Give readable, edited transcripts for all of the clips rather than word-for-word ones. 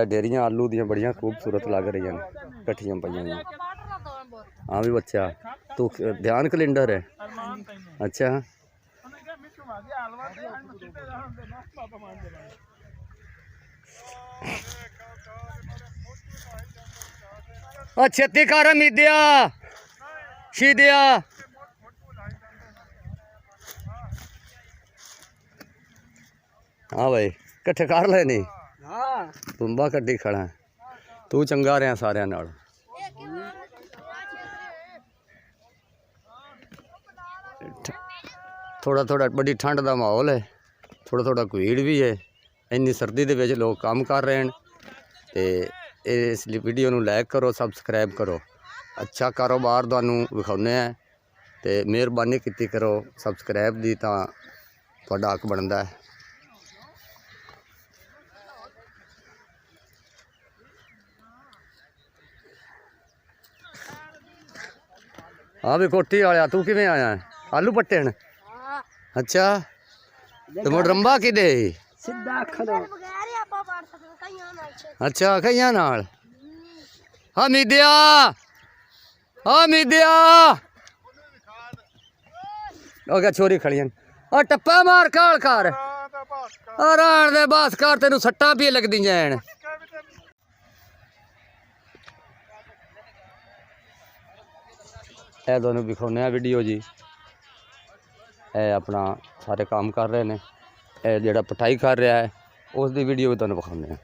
डेरियां आलू दियां बड़ियां खूबसूरत लग रही हैं कट्ठियां पईयां। हाँ भी बच्चा तू ध्यान कैलेंडर है। अच्छा छेती कर मीदिया शीदिया। हाँ भाई कट्ठे कर लेनी तुंबा कड्डी खड़ा तू चंगा रहा सारे नाल। थोड़ा थोड़ा बड़ी ठंड का माहौल है, थोड़ा थोड़ा भीड़ भी है। इन्नी सर्दी के विच लोग काम कर रहे हैं तो इस वीडियो नू लाइक करो सबसक्राइब करो। अच्छा कारोबार तुहानू विखाने हैं तो मेहरबानी की करो सबसक्राइब की, तो तुहाडा हक बनता है। हाँ भी कोठी वाले तू किवें आया आलू पट्टे हैं। अच्छा तो मुड़ रंबा कि अच्छा कई नाल। हाँ मीदिया हाँ मीदिया ओके छोरी खड़ियां और टप्पा मार काल कर राण दे बस कर तेनू सट्टां भी लगदी जैन। ए दोनों दिखाने वीडियो जी ए अपना सारे काम कर रहे हैं। ए जेड़ा पटाई कर रहा है उसकी वीडियो भी तुहानू दिखाने।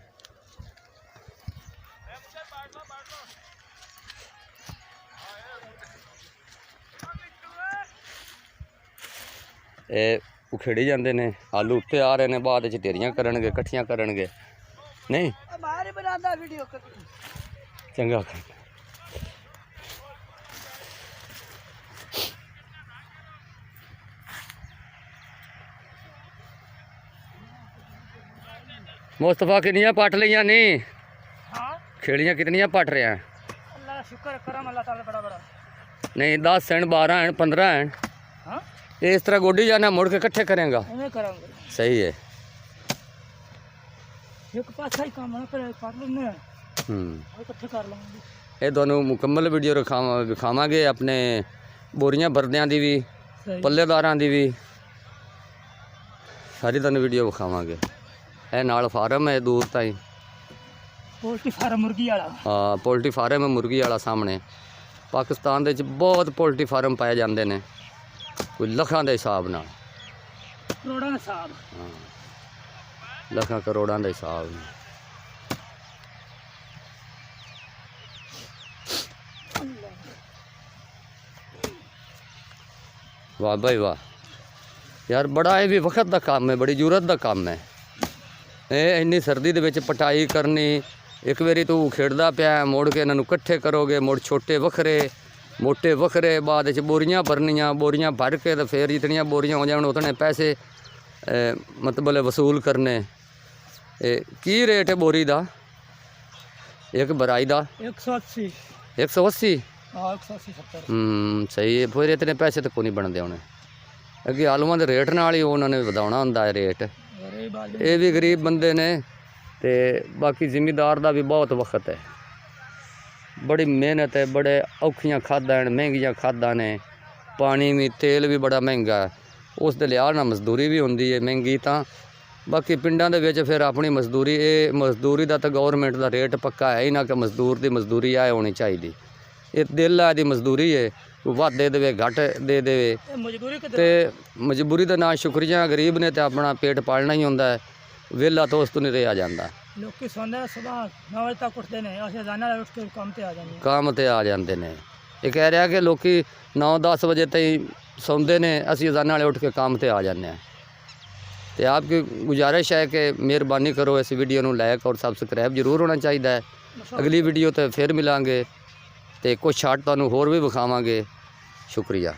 ये उखेड़ी जाते हैं आलू उत्ते आ रहे हैं बाद ढेरियां करनगे कट्ठियां करनगे नहीं चंगा। मुस्तफा कितनियां पट लिया नहीं खेड़ियां कितनियां पट रहे हैं। अल्लाह शुक्र करम अल्लाह ताला बड़ा बड़ा नहीं 10 हैं 12 हैं 15 हैं। इस तरह गोडी जाना मुड़ के इकट्ठे करेंगा सही है। एक पासा ही काम है कर लेने इकट्ठे कर लेंगे। ये दोनों मुकम्मल वीडियो दिखावांगे अपने बोरियां भरदियां दी भी पल्लेदारां दी भी सारी तुहानू वीडियो विखावांगे। ए नाल फार्म है दूर ताई पोल्ट्री फार्म मुर्गी वाला। हाँ पोल्ट्री फार्म है मुर्गी वाला सामने। पाकिस्तान दे बहुत पोल्ट्री फार्म पाए जाते हैं कोई लखां के हिसाब नाल करोड़ां दे हिसाब। हाँ लखां करोड़ां के हिसाब। वाह भाई वाह यार बड़ा ये भी वक्त का काम है बड़ी जरूरत का काम है। इन्नी सर्दी दे विच पटाई करनी एक बारी तू खेड़दा पिया मुड़ के इन्हां नूं कट्ठे करोगे मुड़ छोटे वखरे मोटे वखरे बाद बोरियां भरनियां बोरियां भर के तो फिर जितनियां बोरियां हो जाए उतने पैसे मतलब वसूल करने। की रेट है बोरी का एक बराई का 180 180 सही है। फिर इतने पैसे तो कोई नहीं बनते होने अगे आलूआं के रेट नाल ही उन्होंने वधाउणा हुंदा है रेट। ये भी गरीब बंदे ने ते बाकी जिमीदार का भी बहुत वक्त है बड़ी मेहनत है बड़े औखियां खादा हैं महंगियां खादा ने पानी भी तेल भी बड़ा महंगा है उस दे लिहाज नाल मजदूरी भी होंदी है महंगी। तो बाकी पिंडां दे विच फिर अपनी मजदूरी मजदूरी का तो गौरमेंट का रेट पक्का है ही ना कि मजदूर की मजदूरी आए होनी चाहिए। ये दिल है दी मजदूरी है वध दे देवे घट दे देवे ते मजबूरी का ना शुक्रिया गरीब ने तो अपना पेट पालना ही होंदा है वेला तो उस तो नहीं रहा जाता। काम ते आ जाते हैं ये कह रहा कि लोग 9-10 बजे तई सौंदे ने असी अजाना वाले उठ के काम ते आ जाने। तो आपकी गुजारिश है कि मेहरबानी करो इस वीडियो को लाइक और सबसक्राइब जरूर होना चाहिए है। अगली वीडियो तो फिर मिलांगे तो कुछ शार्ट तुहानू होर भी विखावांगे। शुक्रिया।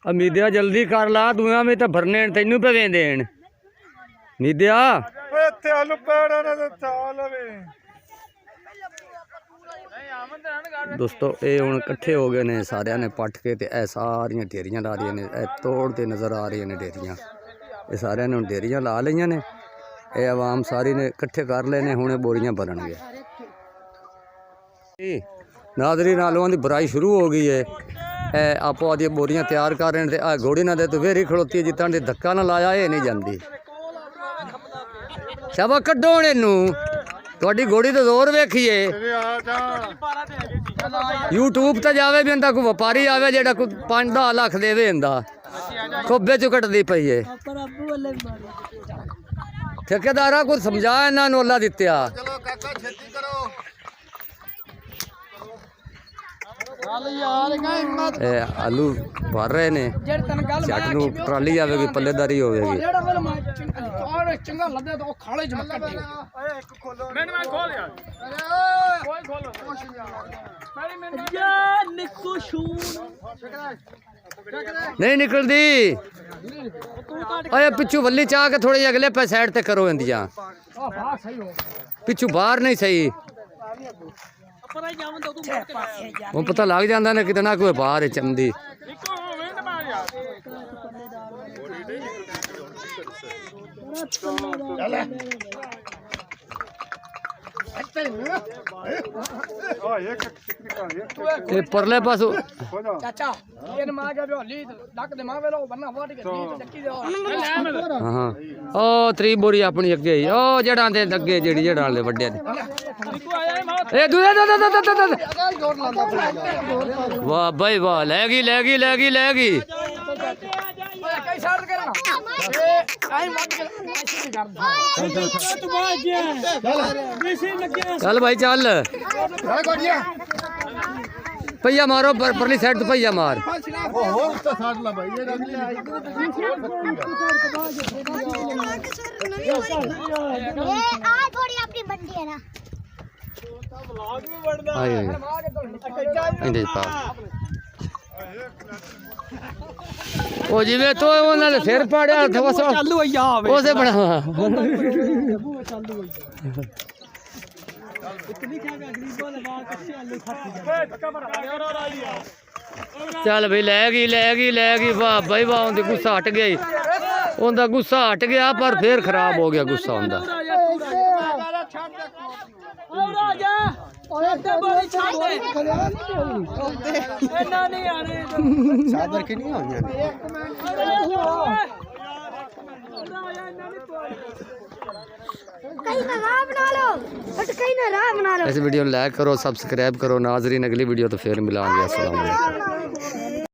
मीदिया जल्दी कर ला दुआ में तो भरने तेनू पे देन मीदिया ਦੋਸਤੋ ਇਹ ਹੁਣ ਇਕੱਠੇ ਹੋ ਗਏ ਨੇ ਸਾਰਿਆਂ ਨੇ ਪੱਟ ਕੇ, ਤੇ ਇਹ ਸਾਰੀਆਂ ਢੇਰੀਆਂ ਲਾ ਰਹੀਆਂ ਨੇ, ਇਹ ਤੋੜ ਤੇ ਨਜ਼ਰ ਆ ਰਹੀਆਂ ਨੇ ਢੇਰੀਆਂ। ਇਹ ਸਾਰਿਆਂ ਨੇ ਹੁਣ ਢੇਰੀਆਂ ਲਾ ਲਈਆਂ ਨੇ, ਇਹ ਆਵਾਮ ਸਾਰੀ ਨੇ ਇਕੱਠੇ ਕਰ ਲਏ ਨੇ, ਹੁਣੇ ਬੋਰੀਆਂ ਭਰਨਗੇ। ਨਾਜ਼ਰੀਨ ਆਲੂਆਂ ਦੀ ਬੁਰਾਈ ਸ਼ੁਰੂ ਹੋ ਗਈ ਹੈ। ਇਹ ਆਪੋ ਆਦੀਆਂ ਬੋਰੀਆਂ ਤਿਆਰ ਕਰ ਰਹੇ ਨੇ, ਤੇ ਆ ਘੋੜੀ ਨਾ ਦੇ ਤੂੰ ਫੇਰ ਹੀ ਖਲੋਤੀ ਹੈ, ਜਿੱਤਾਂ ਦੀ ਧੱਕਾ ਨਾ ਲਾਇਆ ਇਹ ਨਹੀਂ ਜਾਂਦੀ। ਸ਼ਾਬਾ ਕੱਢੋ ਹੁਣ ਇਹਨੂੰ, ਤੁਹਾਡੀ ਘੋੜੀ ਤੇ ਜ਼ੋਰ ਵੇਖੀਏ। YouTube ਤੇ ਜਾਵੇ ਵੀ ਇਹਦਾ ਕੋਈ ਵਪਾਰੀ ਆਵੇ ਜਿਹੜਾ ਕੋਈ 5-10 ਲੱਖ ਦੇਵੇ, ਇਹਦਾ ਖੋਬੇ ਚੋਂ ਕੱਟਦੀ ਪਈ ਏ। ਠੇਕੇਦਾਰਾਂ ਕੁਝ ਸਮਝਾ ਇਹਨਾਂ ਨੂੰ, ਅੱਲਾ ਦਿੱਤਿਆ। ਇਹ ਆਲੂ ਭਰ ਰਹੇ ਨੇ, ਝੱਟ ਨੂੰ ਟਰਾਲੀ ਆਵੇਗੀ, ਪੱਲੇਦਾਰੀ ਹੋਵੇਗੀ। नहीं निकलती, अरे पिछू वली चाह के थोड़ी अगले पे साइड ते करो इंदिया, पिछू बाहर नहीं सही, वो पता लग जाता ना कितना कोई बाहर है चमदी। ये परले पास चाचा ये मां के होली डक दे मां वेलो बन्ना वाट के डक्की दे। हां ओ त्री बोरी अपनी अगे ही, ओ जड़ां दे अगे जेड़ी जड़ां ले वड्डे दे। ए दूजा दा दा दा दा वाह भाई वाह, लेगी लेगी लेगी लेगी। कई साइड करना ए आई मत चल भाई चल, पहिया मारो, परली साइड तो पहिया मार। ਉਹ ਜਿਵੇਂ ਤੋਂ ਉਹਨਾਂ ਦੇ ਸਿਰ ਪਾੜਿਆ ਚਾਲੂ ਹੋਈ ਆਵੇ ਉਸੇ ਬਣਾ ਇਤਨੀ ਕਿਆ ਗਰੀਬਾਂ ਦੇ ਬਾਹਰ ਕੱਚੇ ਆਲੂ ਖਾਤੀ। ਚੱਲ ਬਈ ਲੈ ਗਈ ਵਾਹ ਬਾਈ ਵਾਹ, ਉਹਦੇ ਗੁੱਸਾ ਹਟ ਗਿਆ, ਉਹਦਾ ਗੁੱਸਾ ਹਟ ਗਿਆ, ਪਰ ਫੇਰ ਖਰਾਬ ਹੋ ਗਿਆ ਗੁੱਸਾ ਹੁੰਦਾ। ਚਾਦਰ ਕਿ ਨਹੀਂ ਆਉਂਦੀਆਂ इस वीडियो को लाइक करो, सब्सक्राइब करो नाजरीन। अगली वीडियो तो फिर मिलांगे। अस्सलाम वालेकुम।